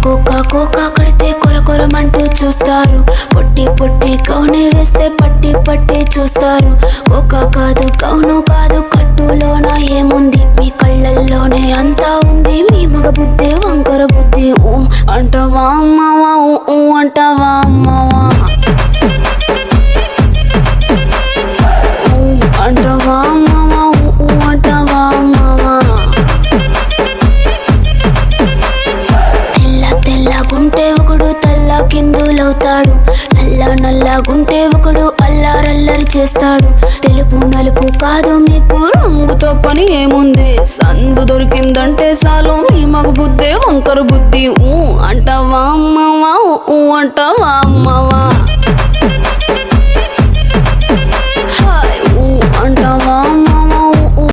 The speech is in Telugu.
కోకా కోకా కడితే కొర కొరమంటూ చూస్తారు. పొట్టి పొట్టి కౌనే వేస్తే పట్టి పట్టి చూస్తారు. కోకా కాదు కౌను కాదు కట్టులోన ఏముంది, మీ కళ్ళల్లోనే అంతా ఉంది. మీ మగ బుద్ధి వంకర బుద్ధి. ఊ అంటావా అమ్మవా, ఊ అంటావా అమ్మవా, ఊ అంటావా అమ్మవా, ఊ అంటావా అమ్మవా. తెల్లగుంటే ఒకడు తల్ల కిందులవుతాడు, నల్లగుంటే ఒకడు అల్లారల్లరి చేస్తాడు. తెలుపు నలుపు కాదు మీకు రంగుతో పని ఏముంది, సందు దొరికిందంటే చాలు ఈ మగ బుద్ధే వంకర బుద్ధి. ఊ అంటావా అమ్మవా, ఊ అంటావా అమ్మవా.